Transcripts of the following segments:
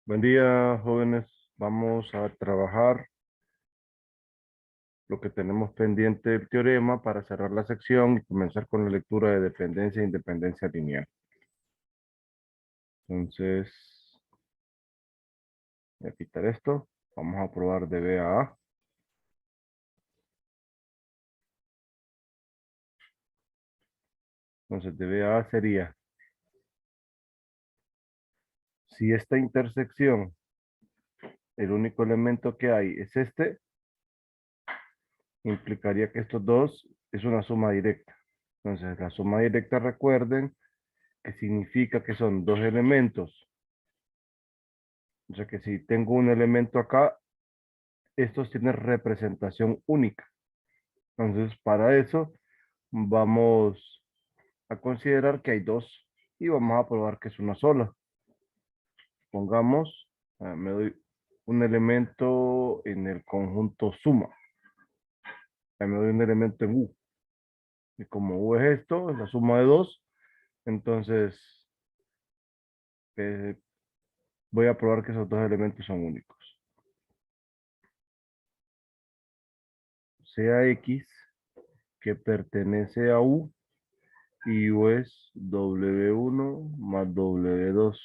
Buen día, jóvenes. Vamos a trabajar lo que tenemos pendiente del teorema para cerrar la sección y comenzar con la lectura de dependencia e independencia lineal. Entonces, voy a quitar esto. Vamos a probar de B a A. Entonces, de B a A sería, si esta intersección, el único elemento que hay es este, implicaría que estos dos es una suma directa. Entonces, la suma directa, recuerden, que significa que son dos elementos. O sea que si tengo un elemento acá, estos tienen representación única. Entonces, para eso vamos a considerar que hay dos y vamos a probar que es una sola. Pongamos, me doy un elemento en el conjunto suma. Me doy un elemento en U. Y como U es esto, es la suma de dos, entonces eh, voy a probar que esos dos elementos son únicos. Sea X que pertenece a U y U es W1 más W2.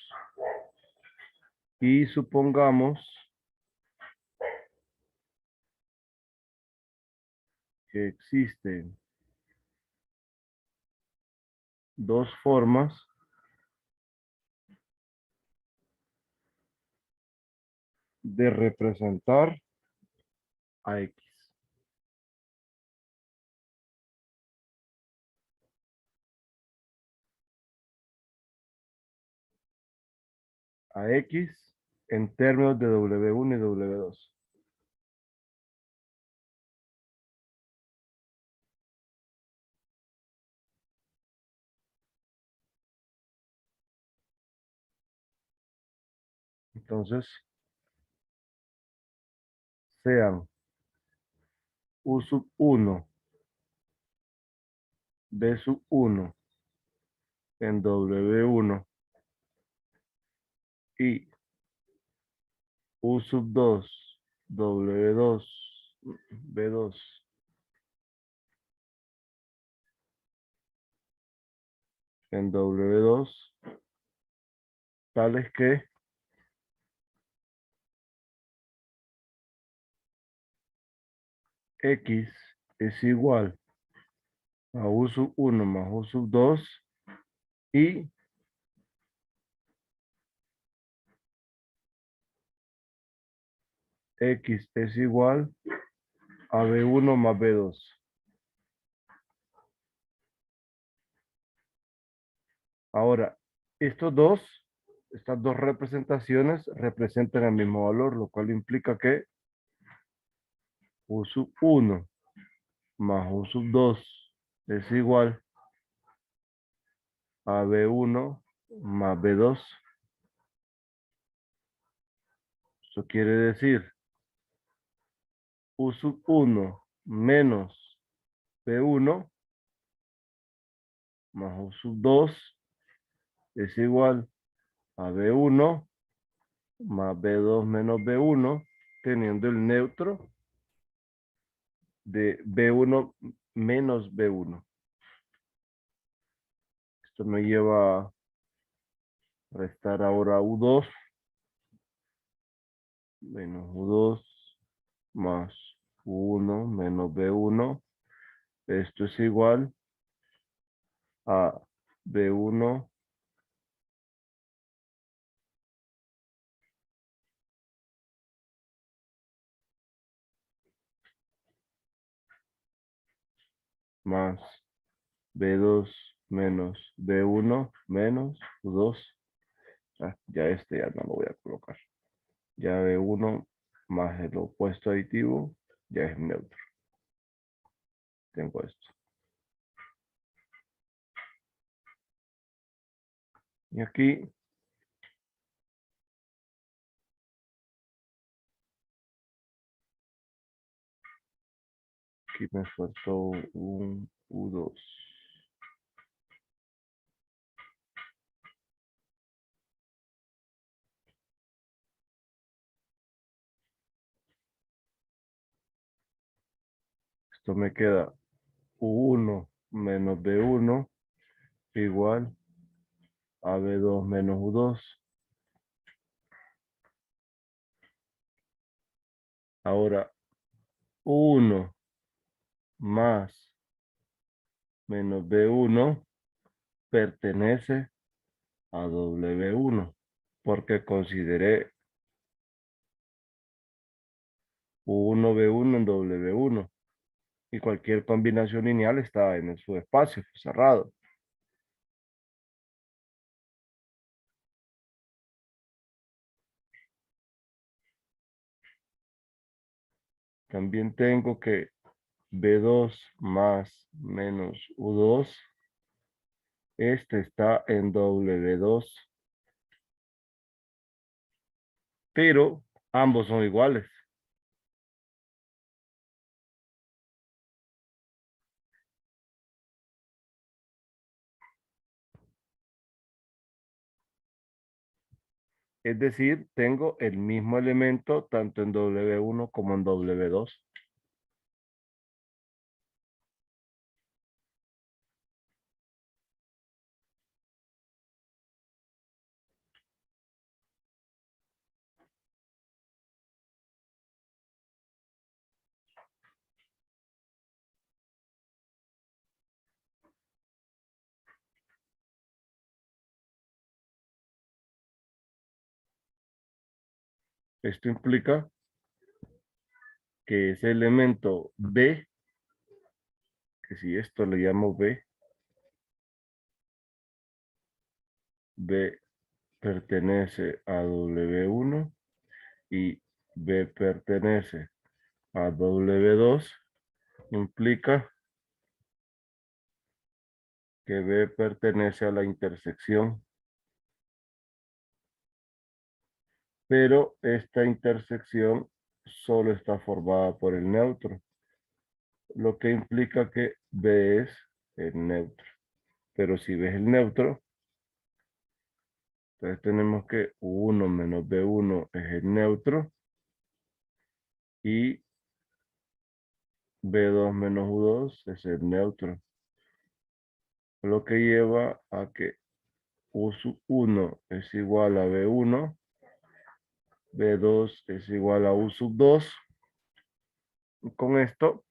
Y supongamos que existen dos formas de representar a X. A X en términos de W1 y W2. Entonces, sean U sub 1, B sub 1 en W1 y U sub 2, W2, B2 en W2, tales que X es igual a U sub 1 más U sub 2 y X es igual a B1 más B2. Ahora, estas dos representaciones representan el mismo valor, lo cual implica que U sub 1 más U sub 2 es igual a B1 más B2. Eso quiere decir U sub 1 menos B1 más U sub 2 es igual a B1 más B2 menos B1, teniendo el neutro de B1 menos B1. Esto me lleva a restar ahora U2 menos U2 más U1 menos B1. Esto es igual a B1 más B2 menos B1 menos U2. Ya este ya no lo voy a colocar. Ya B1 más el opuesto aditivo ya es neutro. Tengo esto. Y aquí me faltó un U2. esto me queda U1 menos B1 igual a B2 menos U2. Ahora, 1 más menos B1 pertenece a W1, porque consideré U1, B1 en W1, y cualquier combinación lineal está en su espacio cerrado. También tengo que B2 más menos U2, este está en W2, pero ambos son iguales. Es decir, tengo el mismo elemento tanto en W1 como en W2. Esto implica que ese elemento B, que si esto le llamo B, B pertenece a W1 y B pertenece a W2, implica que B pertenece a la intersección, pero esta intersección solo está formada por el neutro, lo que implica que B es el neutro. Pero si B es el neutro, entonces tenemos que U1 menos B1 es el neutro y B2 menos U2 es el neutro, lo que lleva a que U sub 1 es igual a B1, B2 es igual a U sub 2. Y con esto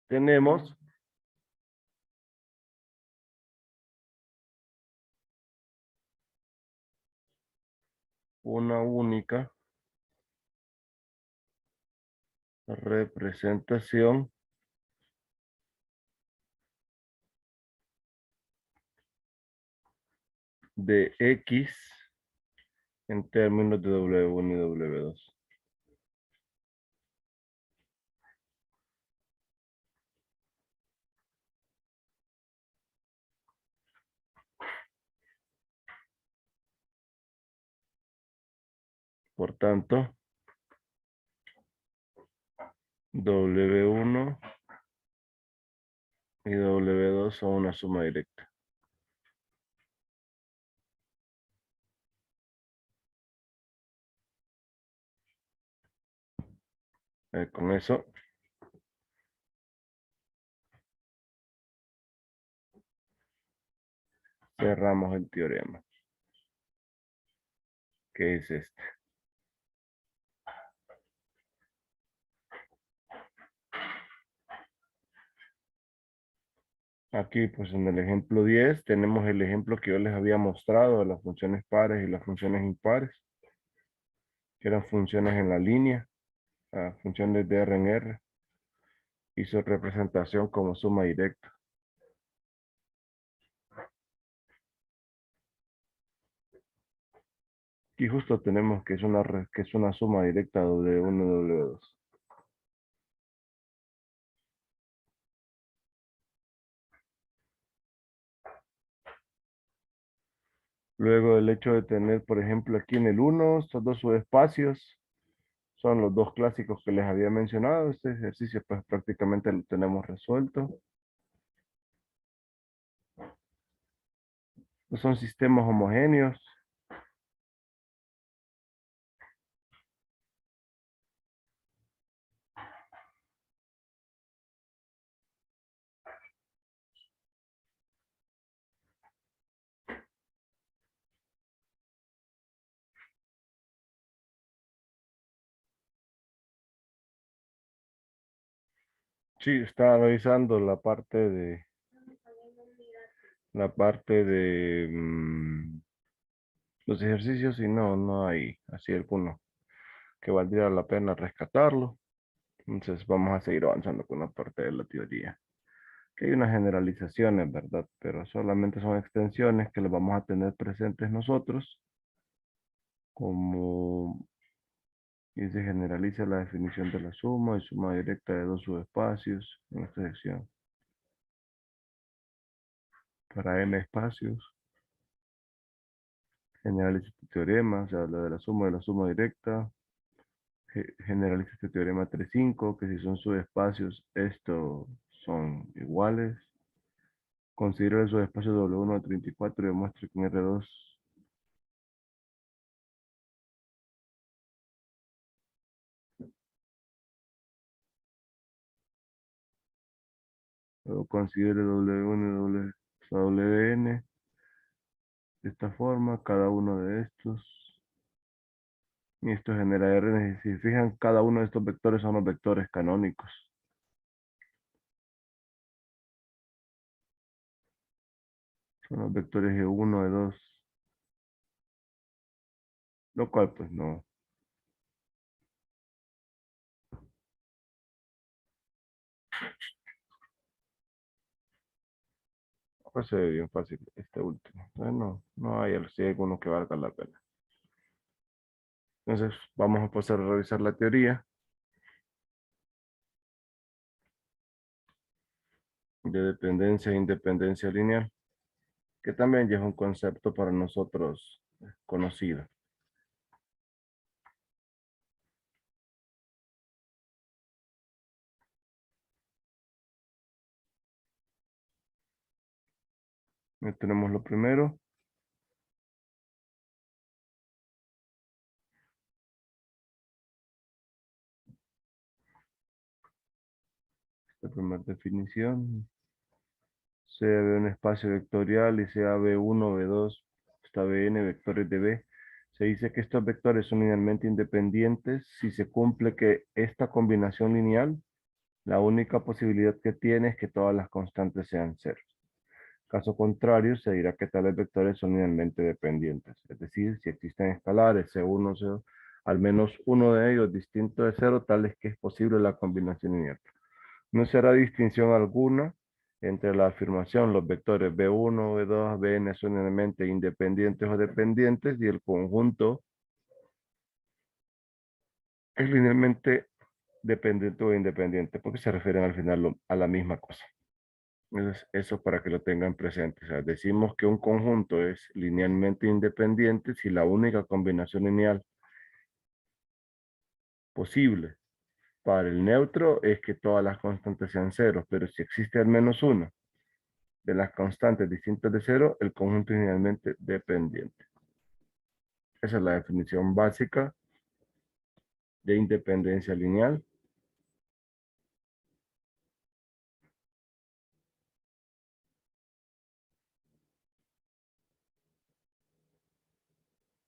tenemos una única representación de X en términos de W1 y W2. Por tanto, W1 y W2 son una suma directa. Con eso cerramos el teorema, que es este. Aquí, pues en el ejemplo 10, tenemos el ejemplo que yo les había mostrado de las funciones pares y las funciones impares, que eran funciones en la línea, funciones de R en R, y su representación como suma directa. Y justo tenemos que es una suma directa W1 y W2. Luego el hecho de tener, por ejemplo, aquí en el 1, estos dos subespacios, son los dos clásicos que les había mencionado. Este ejercicio pues prácticamente lo tenemos resuelto. Son sistemas homogéneos. Sí, estaba revisando la parte de los ejercicios y no hay así alguno que valdría la pena rescatarlo. Entonces vamos a seguir avanzando con la parte de la teoría. Que hay unas generalizaciones, ¿verdad? Pero solamente son extensiones que las vamos a tener presentes nosotros, como y se generaliza la definición de la suma y suma directa de dos subespacios en esta sección. Para n espacios, generaliza este teorema, se habla de la suma directa, generaliza este teorema 3.5, que si son subespacios, estos son iguales. Considera el subespacio W1 de 34 y demuestra que en R2 luego considere W1 y WN de esta forma, cada uno de estos. Y esto genera R. Si se fijan, cada uno de estos vectores son los vectores canónicos. Son los vectores E1, E2. Lo cual, pues no. Pues se ve bien fácil este último. Entonces no hay así alguno que valga la pena. Entonces vamos a pasar a revisar la teoría de dependencia e independencia lineal, que también ya es un concepto para nosotros conocido. Ya tenemos lo primero. La primera definición. Sea B un espacio vectorial y sea B1, B2, hasta Bn vectores de B. Se dice que estos vectores son linealmente independientes si se cumple que esta combinación lineal, la única posibilidad que tiene es que todas las constantes sean ceros. Caso contrario, se dirá que tales vectores son linealmente dependientes. Es decir, si existen escalares C1, C2, al menos uno de ellos distinto de cero, tal es que es posible la combinación lineal. No se hará distinción alguna entre la afirmación, los vectores B1, B2, Bn son linealmente independientes o dependientes y el conjunto es linealmente dependiente o independiente, porque se refieren al final a la misma cosa. Entonces, eso para que lo tengan presente. O sea, decimos que un conjunto es linealmente independiente si la única combinación lineal posible para el neutro es que todas las constantes sean ceros, pero si existe al menos una de las constantes distintas de cero, el conjunto es linealmente dependiente. Esa es la definición básica de independencia lineal.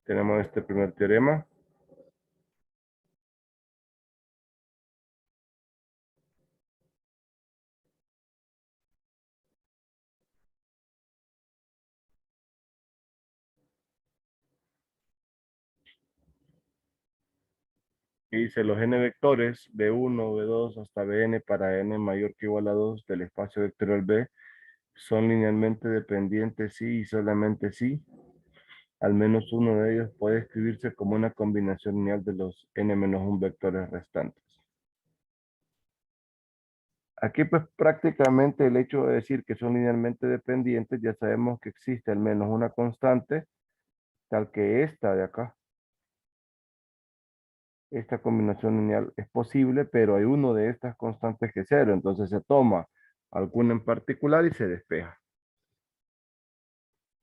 Tenemos este primer teorema. Y dice los n vectores B1, B2 hasta Bn para n mayor que o igual a 2 del espacio vectorial B son linealmente dependientes sí y solamente sí. Al menos uno de ellos puede escribirse como una combinación lineal de los n-1 vectores restantes. Aquí pues prácticamente el hecho de decir que son linealmente dependientes, ya sabemos que existe al menos una constante, tal que esta de acá. Esta combinación lineal es posible, pero hay uno de estas constantes que es cero, entonces se toma alguna en particular y se despeja.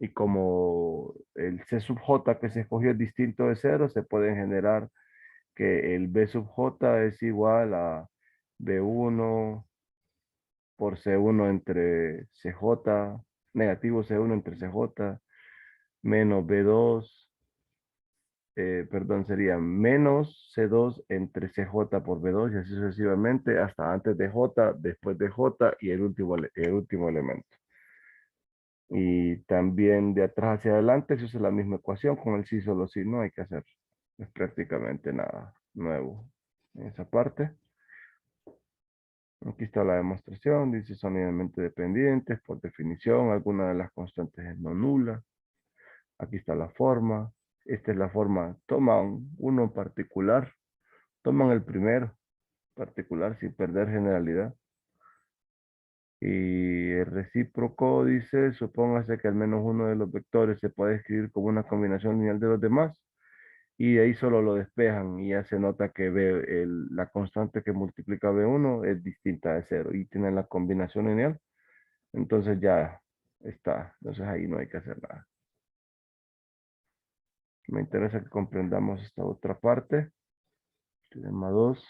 Y como el C sub J que se escogió es distinto de cero, se puede generar que el B sub J es igual a B1 por C1 entre CJ, negativo C1 entre CJ, menos B2 perdón, sería menos C2 entre CJ por B2 y así sucesivamente hasta antes de J, después de J y el último elemento. Y también de atrás hacia adelante se usa la misma ecuación con el sí, solo sí, no hay que hacer es prácticamente nada nuevo en esa parte. Aquí está la demostración, dice son linealmente dependientes, por definición, alguna de las constantes es no nula. Aquí está la forma, esta es la forma, toman uno en particular, toman el primero particular sin perder generalidad. Y el recíproco dice, supóngase que al menos uno de los vectores se puede escribir como una combinación lineal de los demás, y de ahí solo lo despejan y ya se nota que la constante que multiplica B1 es distinta de cero y tienen la combinación lineal, entonces ya está, entonces ahí no hay que hacer nada. Me interesa que comprendamos esta otra parte, teorema 2.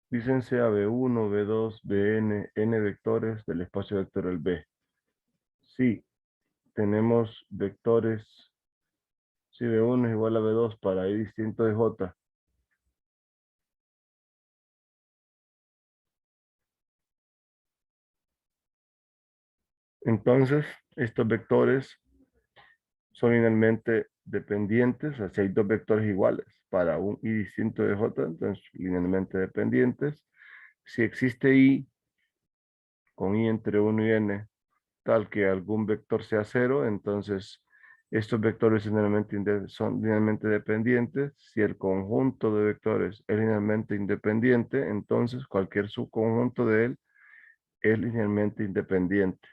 Dicen sea B1, B2, Bn, n vectores del espacio vectorial B. Sí, tenemos vectores, si B1 es igual a B2 para I distinto de J. Entonces, estos vectores son linealmente dependientes, o sea, si hay dos vectores iguales para un I distinto de J, entonces linealmente dependientes. Si existe I con I entre 1 y n, tal que algún vector sea cero, entonces estos vectores son linealmente dependientes. Si el conjunto de vectores es linealmente independiente, entonces cualquier subconjunto de él es linealmente independiente.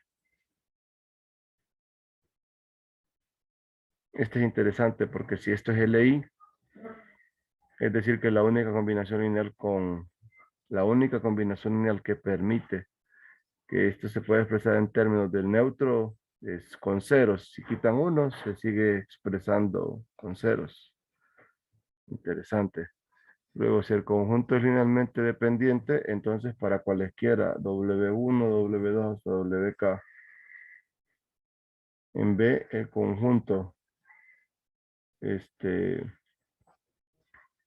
Este es interesante porque si esto es LI, es decir que la única combinación lineal que permite que esto se pueda expresar en términos del neutro es con ceros. Si quitan unos, se sigue expresando con ceros. Interesante. Luego, si el conjunto es linealmente dependiente, entonces para cualesquiera W1, W2 o WK, en B, el conjunto este,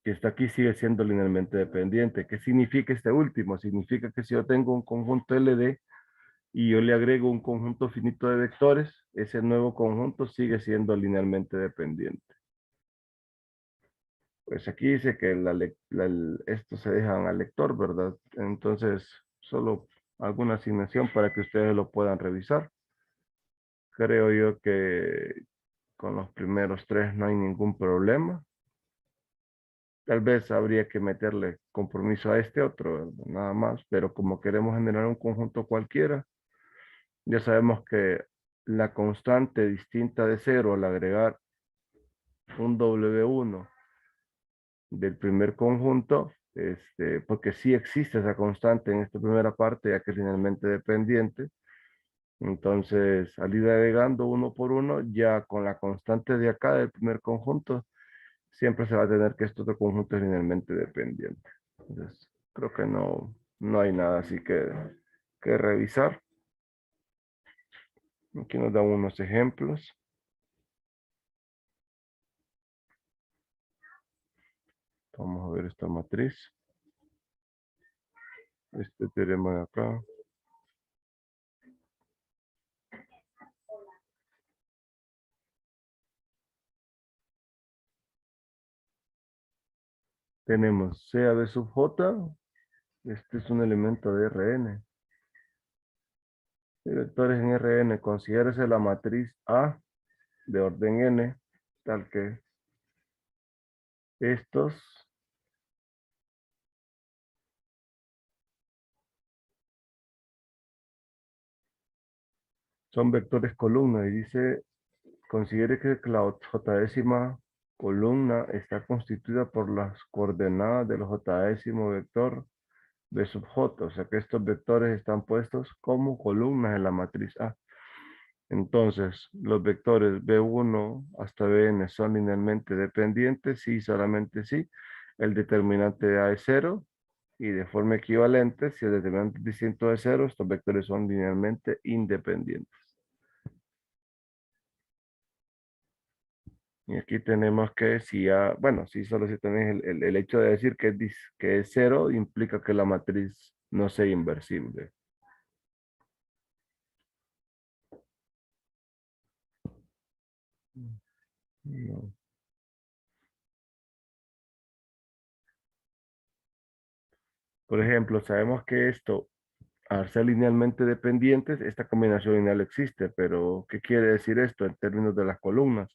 que está aquí sigue siendo linealmente dependiente. ¿Qué significa este último? Significa que si yo tengo un conjunto LD y yo le agrego un conjunto finito de vectores, ese nuevo conjunto sigue siendo linealmente dependiente. Pues aquí dice que esto se dejan al lector, ¿verdad? Entonces, solo alguna asignación para que ustedes lo puedan revisar. Creo yo que con los primeros tres no hay ningún problema. Tal vez habría que meterle compromiso a este otro, ¿verdad? Nada más, pero como queremos generar un conjunto cualquiera, ya sabemos que la constante distinta de cero al agregar un W1 del primer conjunto, porque sí existe esa constante en esta primera parte, ya que es linealmente dependiente. Entonces, al ir agregando uno por uno, ya con la constante de acá del primer conjunto, siempre se va a tener que este otro conjunto es linealmente dependiente. Entonces, creo que no hay nada así que revisar. Aquí nos dan unos ejemplos. Vamos a ver esta matriz. Este teorema de acá. Tenemos C a B sub J. Este es un elemento de Rn. Y vectores en Rn. Considérese la matriz A de orden n, tal que estos son vectores columna. Y dice, considere que la j columna está constituida por las coordenadas del j vector B sub J, o sea que estos vectores están puestos como columnas en la matriz A. Entonces, los vectores B1 hasta Bn son linealmente dependientes, sí, solamente sí. El determinante de A es cero y de forma equivalente, si el determinante es distinto de cero, estos vectores son linealmente independientes. Y aquí tenemos que si ya, bueno, sí, solo si tenés el hecho de decir que que es cero implica que la matriz no sea inversible. No. Por ejemplo, sabemos que esto, al ser linealmente dependientes, esta combinación lineal existe, pero ¿qué quiere decir esto en términos de las columnas?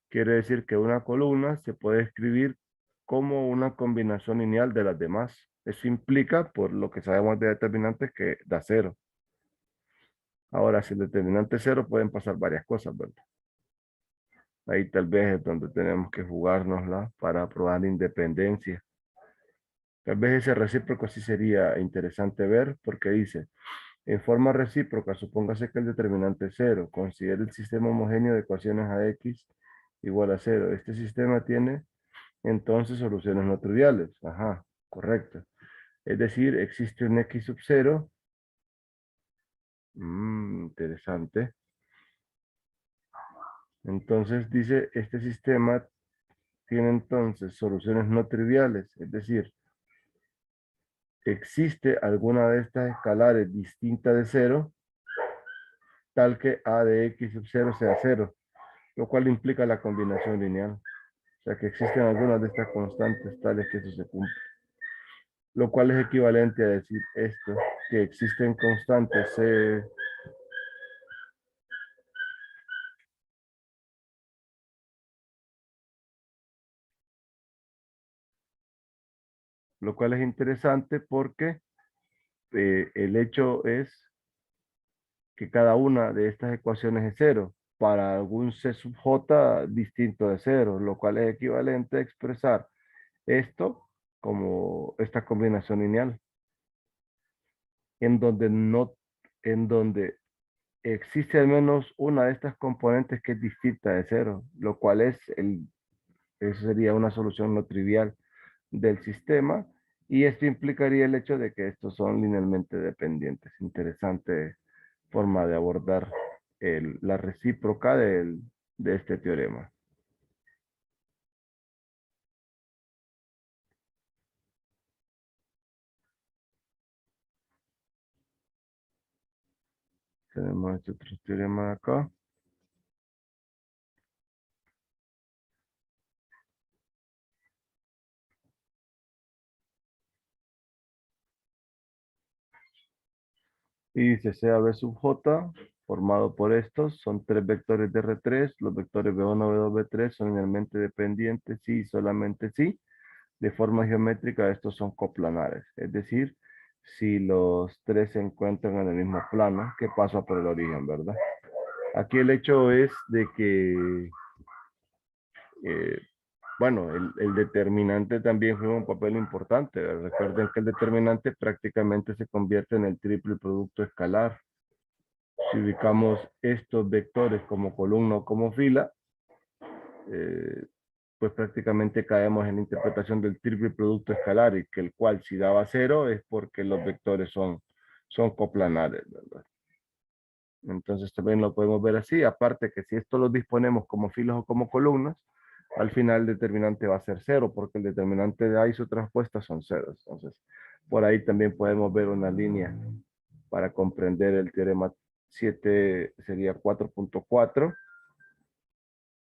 Quiere decir que una columna se puede escribir como una combinación lineal de las demás. Eso implica, por lo que sabemos de determinantes, que da cero. Ahora, si el determinante es cero, pueden pasar varias cosas, ¿verdad? Ahí tal vez es donde tenemos que jugárnosla para probar la independencia. Tal vez ese recíproco sí sería interesante ver, porque dice, en forma recíproca, supóngase que el determinante es cero. Considere el sistema homogéneo de ecuaciones a x igual a cero. Este sistema tiene entonces soluciones no triviales. Ajá, correcto. Es decir, existe un x sub cero. Interesante. Entonces dice, este sistema tiene entonces soluciones no triviales. Es decir, existe alguna de estas escalares distinta de cero, tal que a de x sub cero sea cero, lo cual implica la combinación lineal. O sea que existen algunas de estas constantes tales que eso se cumple. Lo cual es equivalente a decir esto, que existen constantes lo cual es interesante porque el hecho es que cada una de estas ecuaciones es cero para algún C sub J distinto de cero, lo cual es equivalente a expresar esto como esta combinación lineal, en donde no, en donde existe al menos una de estas componentes que es distinta de cero, lo cual eso sería una solución no trivial del sistema, y esto implicaría el hecho de que estos son linealmente dependientes. Interesante forma de abordar la recíproca de este teorema. Tenemos este otro teorema acá. Y dice sea B sub J, formado por estos, son tres vectores de R3, los vectores B1, B2, B3 son linealmente dependientes, sí, solamente sí. De forma geométrica, estos son coplanares, es decir, si los tres se encuentran en el mismo plano que pasa por el origen, ¿verdad? Aquí el hecho es de que, eh, bueno, el determinante también juega un papel importante, ¿verdad? Recuerden que el determinante prácticamente se convierte en el triple producto escalar. Si ubicamos estos vectores como columna o como fila, eh, pues prácticamente caemos en la interpretación del triple producto escalar, y que el cual si daba cero es porque los vectores son coplanares, ¿verdad? Entonces también lo podemos ver así, aparte que si esto lo disponemos como filas o como columnas, al final el determinante va a ser cero, porque el determinante de A y su transpuesta son ceros. Entonces, por ahí también podemos ver una línea para comprender el teorema 7, sería 4.4.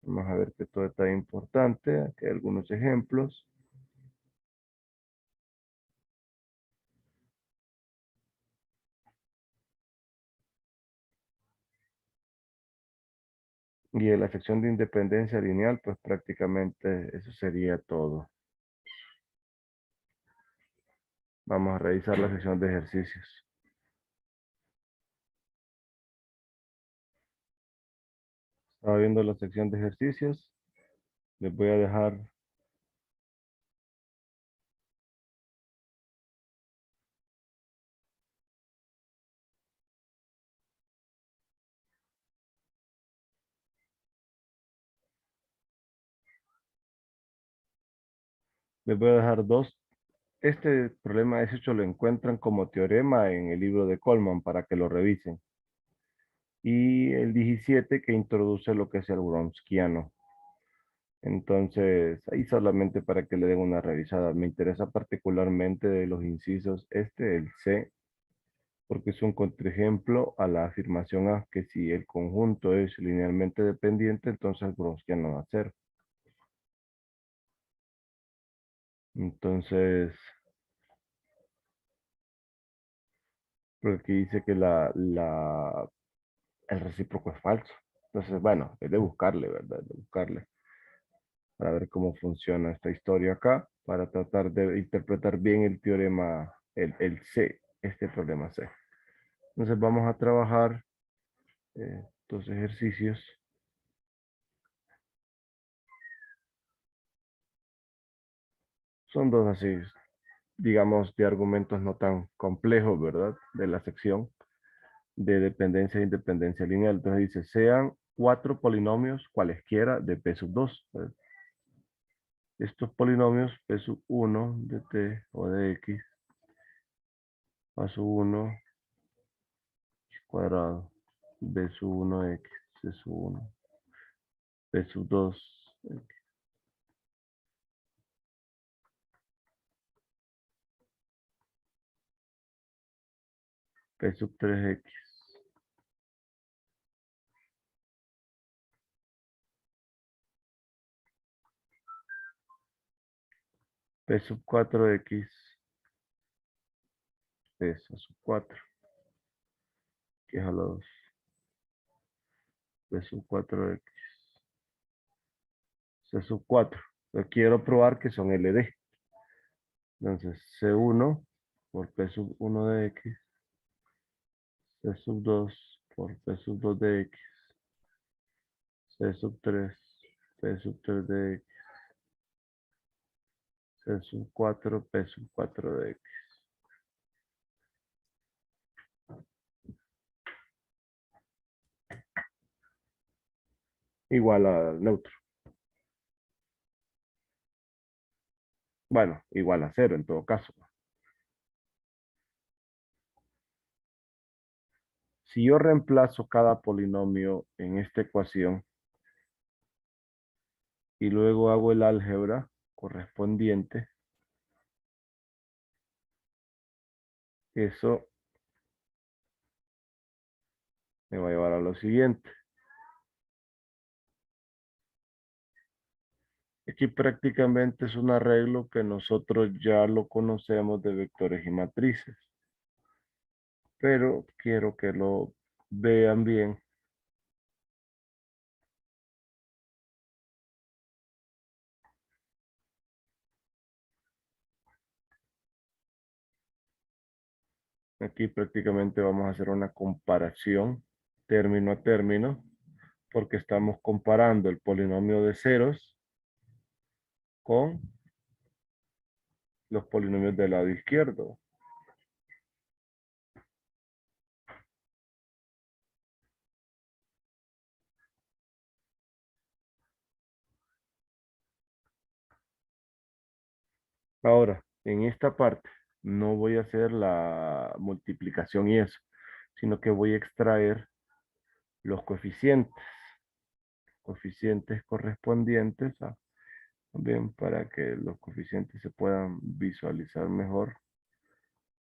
Vamos a ver que todo está importante. Aquí hay algunos ejemplos. Y en la sección de independencia lineal, pues prácticamente eso sería todo. Vamos a revisar la sección de ejercicios. Estaba viendo la sección de ejercicios. Les voy a dejar Les voy a dejar dos. Este problema, ese hecho, lo encuentran como teorema en el libro de Coleman para que lo revisen. Y el 17 que introduce lo que es el Wronskiano. Entonces, ahí solamente para que le den una revisada. Me interesa particularmente de los incisos el C, porque es un contraejemplo a la afirmación A, que si el conjunto es linealmente dependiente, entonces el Wronskiano va a ser. Entonces, porque aquí dice que el recíproco es falso. Entonces, bueno, es de buscarle, ¿verdad? De buscarle para ver cómo funciona esta historia acá, para tratar de interpretar bien el teorema, el C, este problema C. Entonces vamos a trabajar dos ejercicios. Son dos así, digamos, de argumentos no tan complejos, ¿verdad? De la sección de dependencia e independencia lineal. Entonces dice, sean cuatro polinomios cualesquiera de p sub 2. Estos polinomios p sub 1 de t o de x, a sub 1 cuadrado, b sub 1 x, c sub 1, p sub 2, p sub 3 x, p sub 4 x, p sub 4, que es a la 2, p sub 4 x, c sub 4. Yo quiero probar que son LD. Entonces, C1 por P sub 1 de X, C sub 2 por P sub 2 de X, C sub 3, P sub 3 de X, C sub 4, P sub 4 de X. Igual al neutro. Bueno, igual a cero en todo caso. Si yo reemplazo cada polinomio en esta ecuación y luego hago el álgebra correspondiente, eso me va a llevar a lo siguiente. Aquí prácticamente es un arreglo que nosotros ya lo conocemos de vectores y matrices, pero quiero que lo vean bien. Aquí prácticamente vamos a hacer una comparación término a término, porque estamos comparando el polinomio de ceros con los polinomios del lado izquierdo. Ahora, en esta parte no voy a hacer la multiplicación y eso, sino que voy a extraer los coeficientes correspondientes también para que los coeficientes se puedan visualizar mejor.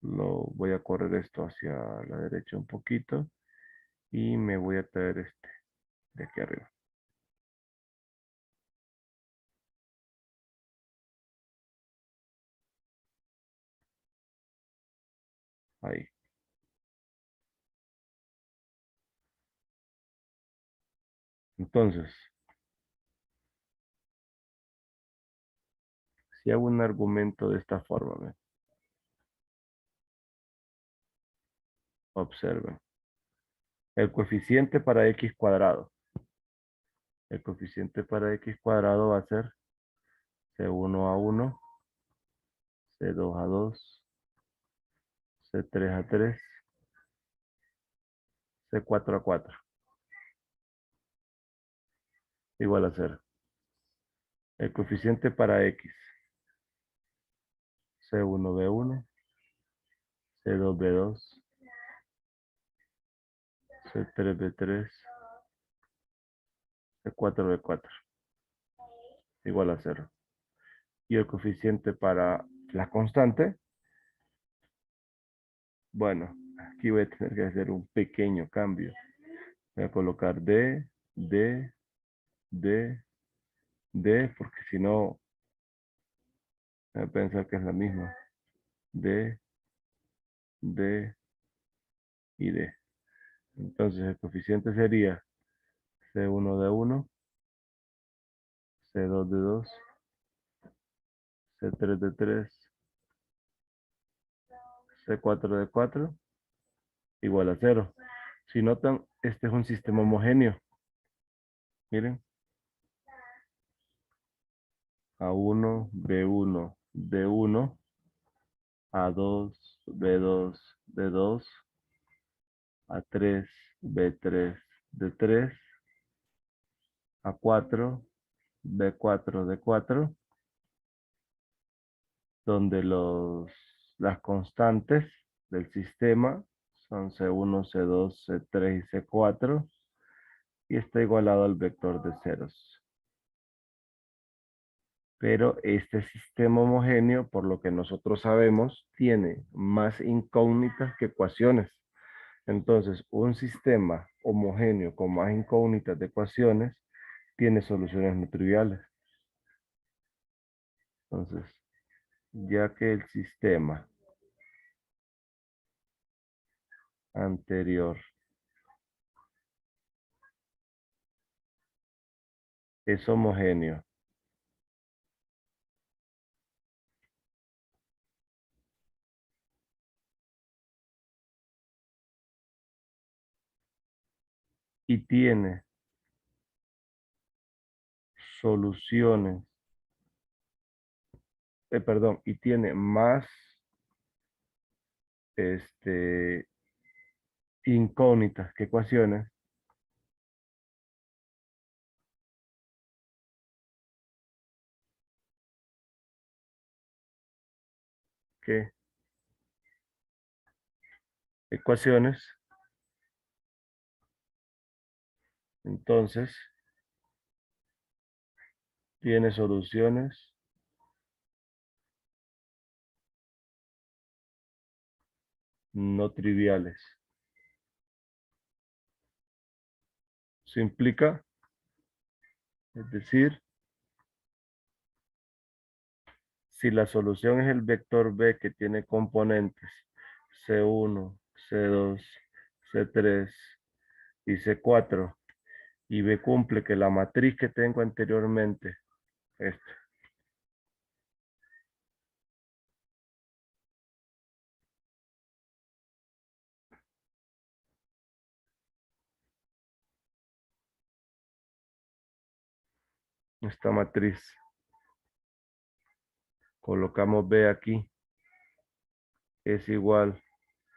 Lo voy a correr esto hacia la derecha un poquito y me voy a traer este de aquí arriba. Ahí. Entonces, si hago un argumento de esta forma, ¿ve? Observen. El coeficiente para x cuadrado. El coeficiente para x cuadrado va a ser C1 a 1, C2 a 2, C3 a 3, C4 a 4. Igual a 0. El coeficiente para x. C1, B1, C2, B2, C3, B3, C4, B4, igual a 0. Y el coeficiente para la constante, bueno, aquí voy a tener que hacer un pequeño cambio. Voy a colocar D, D, D, D, porque si no, voy a pensar que es la misma. D, D y D. Entonces el coeficiente sería C1, D1, C2, D2, C3, D3, C4, D4, igual a 0. Si notan, este es un sistema homogéneo. Miren, A1, B1, D1, A2, B2, D2, A3, B3, D3, A4, B4, D4, donde las constantes del sistema son C1, C2, C3 y C4, y está igualado al vector de ceros. Pero este sistema homogéneo, por lo que nosotros sabemos, tiene más incógnitas que ecuaciones. Entonces, un sistema homogéneo con más incógnitas de ecuaciones tiene soluciones no triviales. Entonces, ya que el sistema anterior es homogéneo y tiene soluciones, perdón, y tiene más este, incógnitas que ecuaciones, que ecuaciones, entonces tiene soluciones no triviales. Eso implica, es decir, si la solución es el vector B que tiene componentes C1, C2, C3 y C4, y B cumple que la matriz que tengo anteriormente, esta, esta matriz, colocamos B aquí, es igual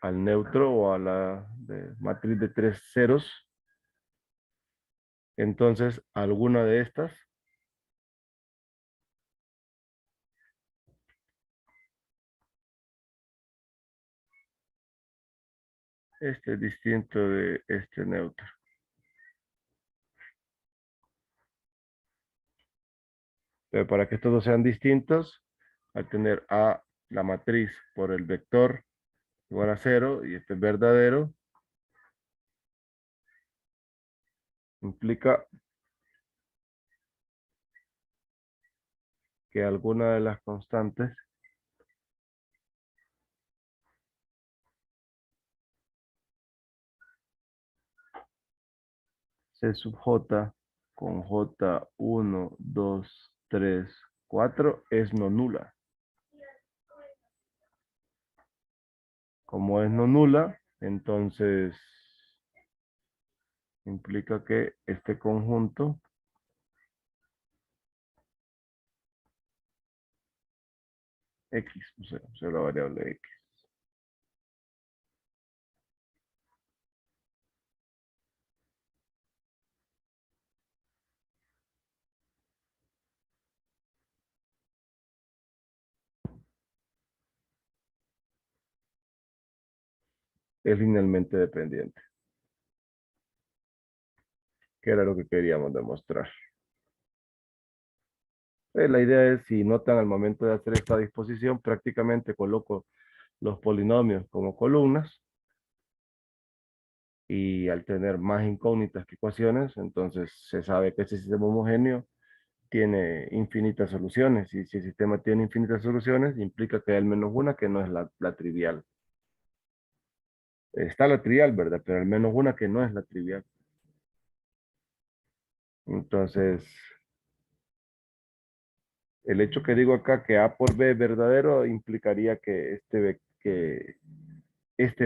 al neutro o a la matriz de tres ceros, entonces alguna de estas este es distinto de este neutro. Pero para que estos dos sean distintos, al tener A la matriz por el vector igual a 0 y este es verdadero, implica que alguna de las constantes C sub J con J1, 2, 3, 4 es no nula. Como es no nula, entonces implica que este conjunto X, o sea, la variable X. es linealmente dependiente, que era lo que queríamos demostrar. La idea es, si notan al momento de hacer esta disposición, prácticamente coloco los polinomios como columnas y al tener más incógnitas que ecuaciones, entonces se sabe que ese sistema homogéneo tiene infinitas soluciones y si el sistema tiene infinitas soluciones, implica que hay al menos una que no es la trivial. Está la trivial, ¿verdad? Pero al menos una que no es la trivial. Entonces, el hecho que digo acá que A por B es verdadero implicaría que este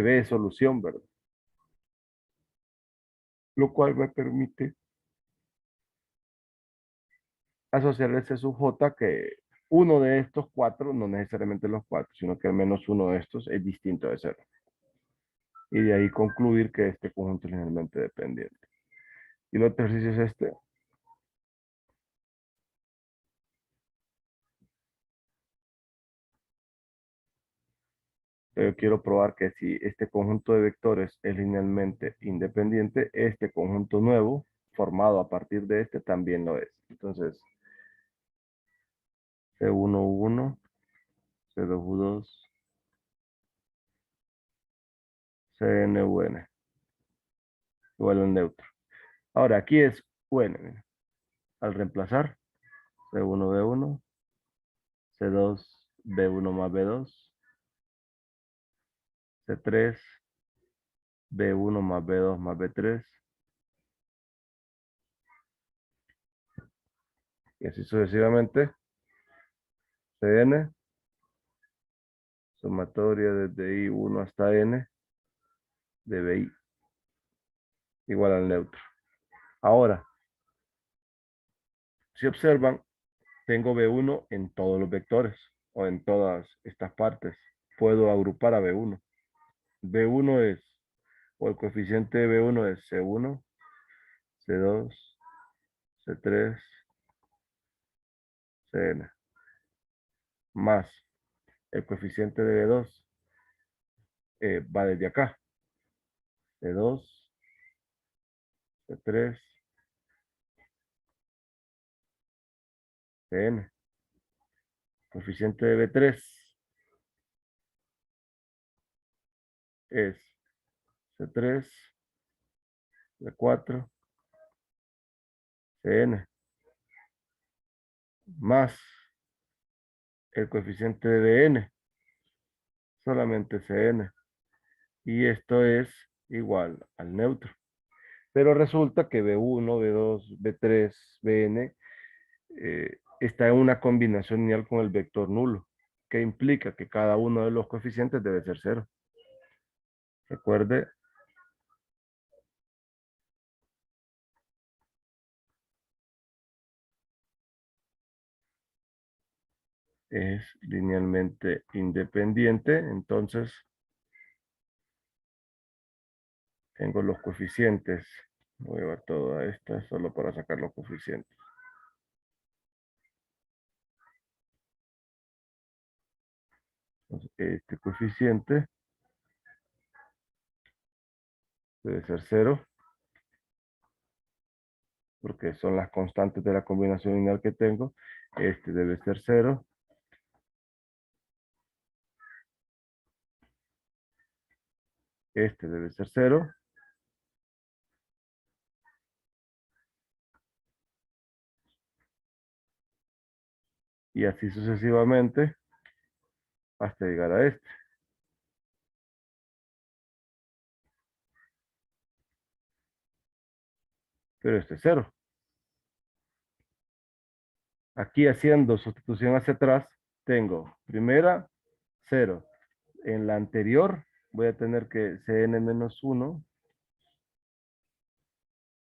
B es solución, ¿verdad? Lo cual me permite asociar ese sub J que uno de estos cuatro, no necesariamente los cuatro, sino que al menos uno de estos es distinto de cero. Y de ahí concluir que este conjunto es linealmente dependiente. Y el otro ejercicio es este. Quiero probar que si este conjunto de vectores es linealmente independiente, este conjunto nuevo, formado a partir de este, también lo es. Entonces, C1, U1, C2, U2, Cn, Un, igual al neutro. Ahora, aquí es Un. Mira. Al reemplazar, C1, B1, C2, B1 más B2, C3, B1 más B2 más B3, y así sucesivamente, Cn, sumatoria desde I1 hasta N, de Bi, igual al neutro. Ahora, si observan, tengo B1 en todos los vectores, o en todas estas partes. Puedo agrupar a B1. B1 es, o el coeficiente de B1 es C1, C2, C3, Cn, más el coeficiente de B2 va desde acá, C2, C3, Cn. Coeficiente de B3 es C3, B4, Cn, más el coeficiente de Bn, solamente Cn. Y esto es igual al neutro. Pero resulta que B1, B2, B3, Bn está en una combinación lineal con el vector nulo, que implica que cada uno de los coeficientes debe ser cero. Recuerde, es linealmente independiente, entonces tengo los coeficientes. Voy a ver toda esta solo para sacar los coeficientes. Entonces, este coeficiente debe ser cero, porque son las constantes de la combinación lineal que tengo. Este debe ser cero. Este debe ser cero. Y así sucesivamente hasta llegar a este. Pero este es cero. Aquí haciendo sustitución hacia atrás, tengo primera, cero. En la anterior voy a tener que Cn menos 1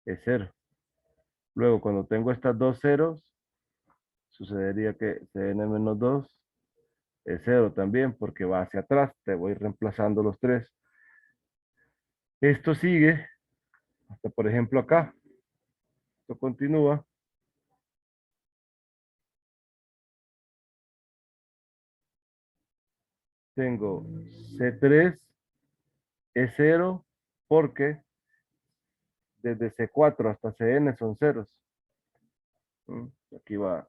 es cero. Luego, cuando tengo estas dos ceros, sucedería que Cn menos 2 es cero también, porque va hacia atrás. Te voy reemplazando los tres. Esto sigue hasta, por ejemplo, acá. Esto continúa. Tengo C3 es cero porque desde C4 hasta Cn son ceros. ¿Mm? Aquí va,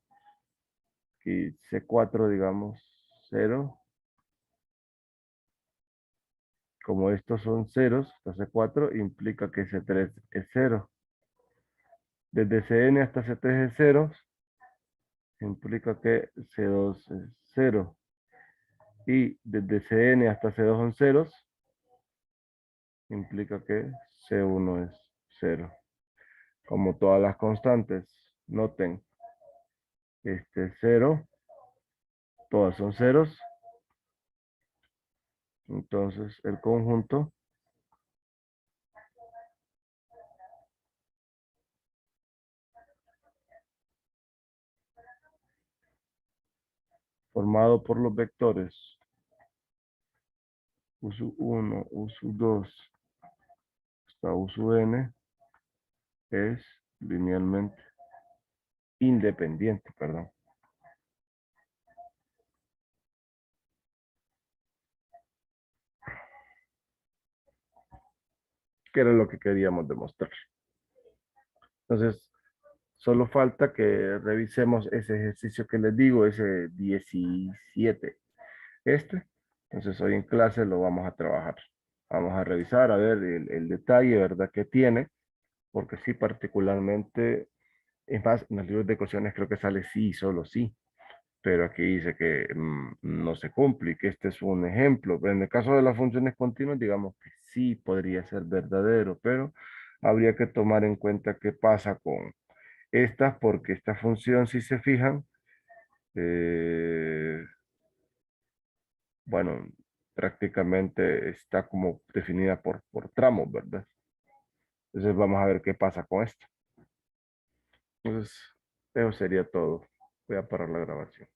aquí C4, digamos, cero. Como estos son ceros, hasta C4 implica que C3 es cero. Desde Cn hasta C3 es cero, implica que C2 es cero. Y desde Cn hasta C2 son ceros, implica que C1 es cero. Como todas las constantes, noten, este es cero, todas son ceros, entonces el conjunto formado por los vectores u sub 1, u sub 2 hasta u sub n es linealmente independiente, perdón. Que era lo que queríamos demostrar. Entonces, solo falta que revisemos ese ejercicio que les digo, ese 17. Entonces, hoy en clase lo vamos a trabajar. Vamos a revisar, a ver el detalle, ¿verdad? Que tiene, porque sí, particularmente, es más, en los libros de ecuaciones creo que sale sí, solo sí, pero aquí dice que no se cumple y que este es un ejemplo. Pero en el caso de las funciones continuas, digamos que sí podría ser verdadero, pero habría que tomar en cuenta qué pasa con estas, porque esta función, si se fijan, eh, bueno, prácticamente está como definida por tramos, ¿verdad? Entonces vamos a ver qué pasa con esto. Entonces, eso sería todo. Voy a parar la grabación.